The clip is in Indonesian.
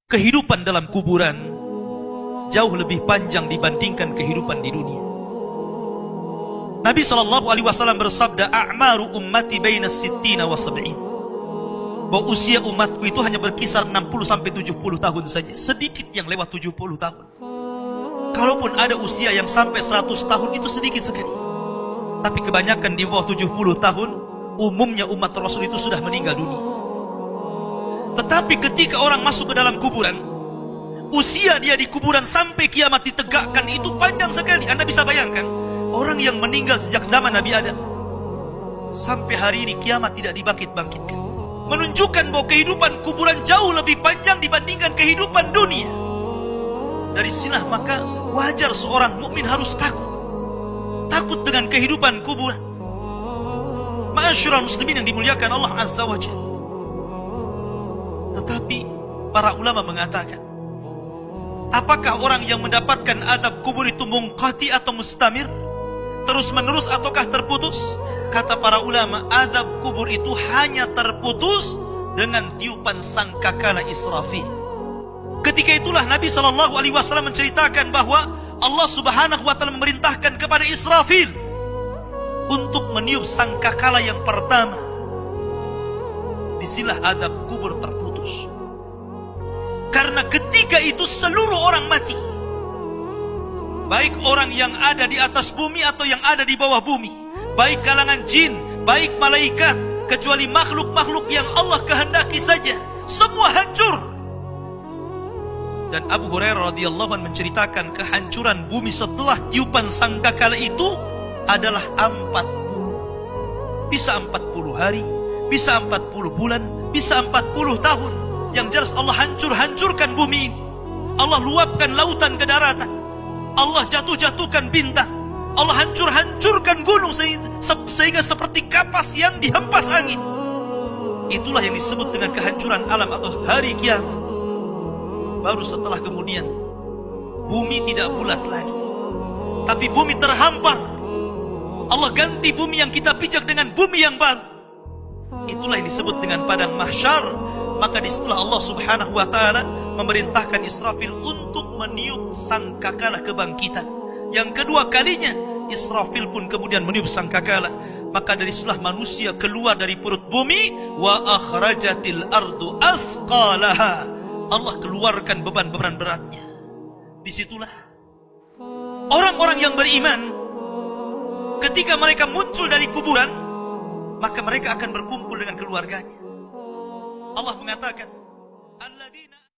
kehidupan dalam kuburan jauh lebih panjang dibandingkan kehidupan di dunia. Nabi SAW bersabda, "A'maru ummati baina sittina wa sab'in." Bahwa usia umatku itu hanya berkisar 60 sampai 70 tahun saja. Sedikit yang lewat 70 tahun. Kalaupun ada usia yang sampai 100 tahun itu sedikit sekali. Tapi kebanyakan di bawah 70 tahun, umumnya umat Rasul itu sudah meninggal dunia. Tetapi ketika orang masuk ke dalam kuburan, usia dia di kuburan sampai kiamat ditegakkan itu panjang sekali. Anda bisa bayangkan, orang yang meninggal sejak zaman Nabi Adam sampai hari ini kiamat tidak dibangkit-bangkitkan, menunjukkan bahwa kehidupan kuburan jauh lebih panjang dibandingkan kehidupan dunia. Dari sinilah maka wajar seorang mukmin harus takut dengan kehidupan kuburan. Ma'asyiral muslimin yang dimuliakan Allah Azza wa Jalla. Tetapi para ulama mengatakan, apakah orang yang mendapatkan azab kubur itu munqati atau mustamir, terus menerus ataukah terputus? Kata para ulama, azab kubur itu hanya terputus dengan tiupan sangkakala Israfil. Ketika itulah Nabi SAW menceritakan bahwa Allah Subhanahu wa Ta'ala memerintahkan kepada Israfil untuk meniup sangkakala yang pertama. Disinilah azab kubur terputus. Karena ketika itu seluruh orang mati, baik orang yang ada di atas bumi atau yang ada di bawah bumi, baik kalangan jin, baik malaikat, kecuali makhluk-makhluk yang Allah kehendaki saja, semua hancur. Dan Abu Hurairah radhiyallahu anhu menceritakan kehancuran bumi setelah tiupan sangkakala itu adalah 40. Bisa 40 hari, bisa 40 bulan, bisa 40 tahun. Yang jelas Allah hancurkan bumi ini. Allah luapkan lautan ke daratan. Allah jatuhkan bintang. Allah hancurkan gunung sehingga seperti kapas yang dihempas angin. Itulah yang disebut dengan kehancuran alam atau hari kiamat. Baru setelah kemudian bumi tidak bulat lagi, tapi bumi terhampar. Allah ganti bumi yang kita pijak dengan bumi yang baru. Itulah yang disebut dengan padang mahsyar. Maka disitulah Allah Subhanahu wa Ta'ala memerintahkan Israfil untuk meniup sangkakala kebangkitan. Yang kedua kalinya Israfil pun kemudian meniup sangkakala. Maka dari situlah manusia keluar dari perut bumi. Wa akhrajatil ardu athqalaha. Allah keluarkan beban-beban beratnya. Disitulah orang-orang yang beriman, ketika mereka muncul dari kuburan, maka mereka akan berkumpul dengan keluarganya. Allah mengatakan,